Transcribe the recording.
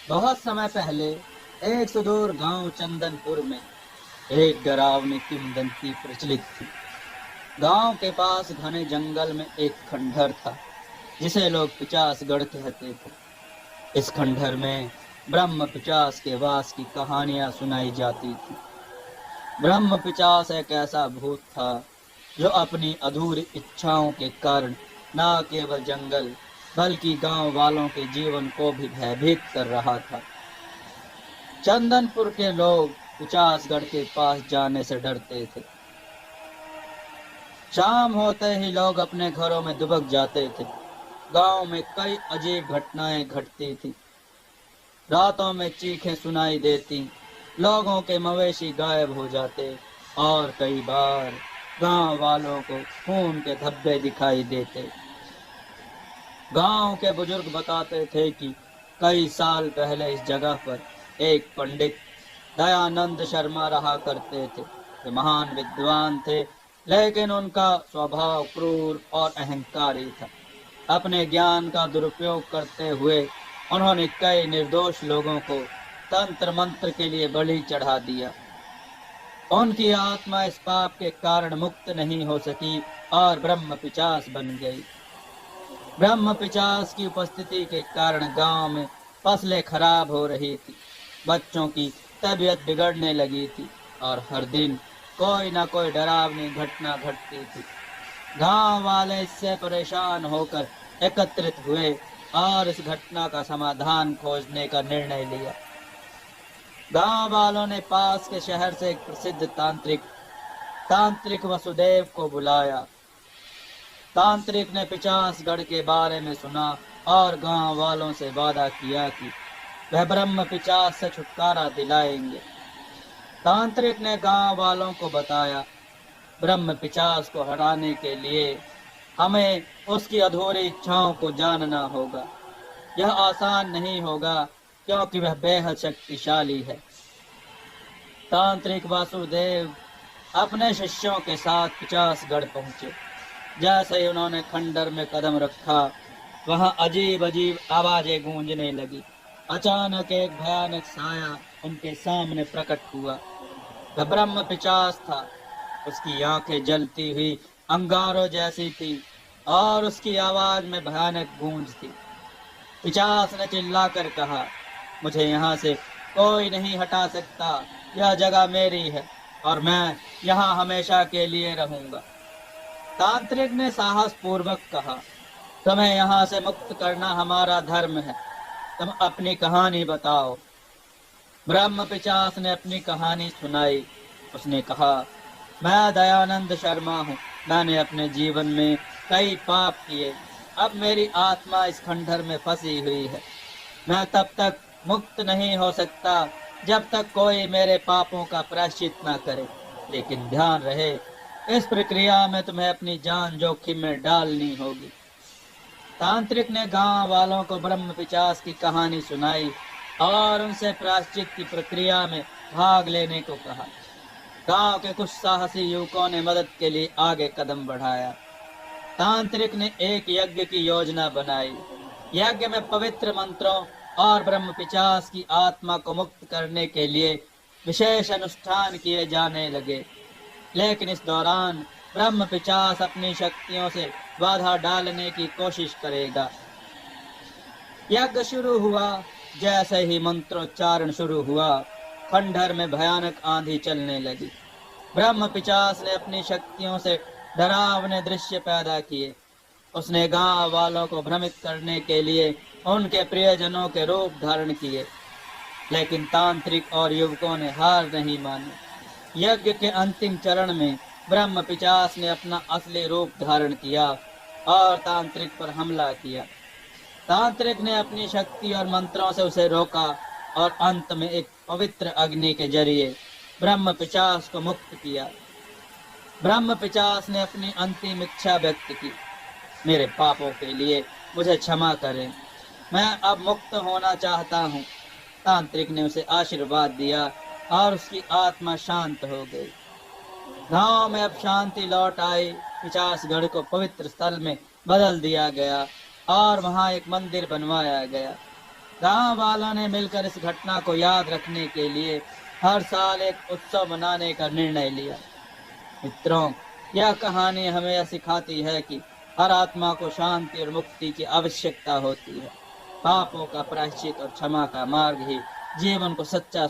बहुत समय पहले एक सुदूर गांव चंदनपुर में एक डरावनी किंवदंती प्रचलित थी। गांव के पास घने जंगल में एक खंडहर था जिसे लोग पिचासगढ़ कहते थे। इस खंडहर में ब्रह्म पिचास के वास की कहानियां सुनाई जाती थी। ब्रह्म पिचास एक ऐसा भूत था जो अपनी अधूरी इच्छाओं के कारण न केवल जंगल बल्कि गांव वालों के जीवन को भी भयभीत कर रहा था। चंदनपुर के लोग पिचासगढ़ के पास जाने से डरते थे। शाम होते ही लोग अपने घरों में दुबक जाते थे। गांव में कई अजीब घटनाएं घटती थी। रातों में चीखें सुनाई देती, लोगों के मवेशी गायब हो जाते और कई बार गांव वालों को खून के धब्बे दिखाई देते। गांव के बुजुर्ग बताते थे कि कई साल पहले इस जगह पर एक पंडित दयानंद शर्मा रहा करते थे। वे महान विद्वान थे, लेकिन उनका स्वभाव क्रूर और अहंकारी था। अपने ज्ञान का दुरुपयोग करते हुए उन्होंने कई निर्दोष लोगों को तंत्र मंत्र के लिए बलि चढ़ा दिया। उनकी आत्मा इस पाप के कारण मुक्त नहीं हो सकी और ब्रह्म पिचास बन गई। ब्रह्म पिचास की उपस्थिति के कारण गांव में फसलें खराब हो रही थी, बच्चों की तबीयत बिगड़ने लगी थी और हर दिन कोई न कोई डरावनी घटना घटती थी। गांव वाले इससे परेशान होकर एकत्रित हुए और इस घटना का समाधान खोजने का निर्णय लिया। गांव वालों ने पास के शहर से एक प्रसिद्ध तांत्रिक वसुदेव को बुलाया। तांत्रिक ने पिचासगढ़ के बारे में सुना और गांव वालों से वादा किया कि वह ब्रह्म पिचास से छुटकारा दिलाएंगे। तांत्रिक ने गांव वालों को बताया, ब्रह्म पिचास को हराने के लिए हमें उसकी अधूरी इच्छाओं को जानना होगा। यह आसान नहीं होगा क्योंकि वह बेहद शक्तिशाली है। तांत्रिक वासुदेव अपने शिष्यों के साथ पिचासगढ़ पहुंचे। जैसे ही उन्होंने खंडर में कदम रखा, वहां अजीब अजीब आवाजें गूंजने लगी। अचानक एक भयानक साया उनके सामने प्रकट हुआ। वह ब्रह्म पिचास था। उसकी आंखें जलती हुई अंगारों जैसी थी और उसकी आवाज में भयानक गूंज थी। पिचास ने चिल्लाकर कहा, मुझे यहाँ से कोई नहीं हटा सकता। यह जगह मेरी है और मैं यहाँ हमेशा के लिए रहूंगा। तांत्रिक ने साहस पूर्वक कहा, तुम्हें यहाँ से मुक्त करना हमारा धर्म है। तुम अपनी कहानी बताओ। ब्रह्म पिचास ने अपनी कहानी सुनाई। उसने कहा, मैं दयानंद शर्मा हूँ। मैंने अपने जीवन में कई पाप किए। अब मेरी आत्मा इस खंडहर में फंसी हुई है। मैं तब तक मुक्त नहीं हो सकता जब तक कोई मेरे पापों का प्रायश्चित न करे। लेकिन ध्यान रहे, इस प्रक्रिया में तुम्हें अपनी जान जोखिम में डालनी होगी। तांत्रिक ने गांव वालों को ब्रह्म पिचास की कहानी सुनाई और उनसे प्रायश्चित की प्रक्रिया में भाग लेने को कहा। गांव के कुछ साहसी युवकों ने मदद के लिए आगे कदम बढ़ाया। तांत्रिक ने एक यज्ञ की योजना बनाई। यज्ञ में पवित्र मंत्रों और ब्रह्म पिचास की आत्मा को मुक्त करने के लिए विशेष अनुष्ठान किए जाने लगे। लेकिन इस दौरान ब्रह्म पिचास अपनी शक्तियों से बाधा डालने की कोशिश करेगा। यज्ञ शुरू हुआ। जैसे ही मंत्रोच्चारण शुरू हुआ, खंडहर में भयानक आंधी चलने लगी। ब्रह्म पिचास ने अपनी शक्तियों से डरावने दृश्य पैदा किए। उसने गांव वालों को भ्रमित करने के लिए उनके प्रियजनों के रूप धारण किए। लेकिन तांत्रिक और युवकों ने हार नहीं मानी। यज्ञ के अंतिम चरण में ब्रह्म पिचास ने अपना असली रूप धारण किया और तांत्रिक पर हमला किया। तांत्रिक ने अपनी शक्ति और मंत्रों से उसे रोका और अंत में एक पवित्र अग्नि के जरिए ब्रह्म पिचास को मुक्त किया। ब्रह्म पिचास ने अपनी अंतिम इच्छा व्यक्त की, मेरे पापों के लिए मुझे क्षमा करें, मैं अब मुक्त होना चाहता हूँ। तांत्रिक ने उसे आशीर्वाद दिया और उसकी आत्मा शांत हो गई। गांव में अब शांति लौट आई। पिचासगढ़ को पवित्र स्थल में बदल दिया गया और वहां एक मंदिर बनवाया गया। गांव वालों ने मिलकर इस घटना को याद रखने के लिए हर साल एक उत्सव मनाने का निर्णय लिया। मित्रों, यह कहानी हमें यह सिखाती है कि हर आत्मा को शांति और मुक्ति की आवश्यकता होती है। पापों का प्रायश्चित और क्षमा का मार्ग ही जीवन को सच्चा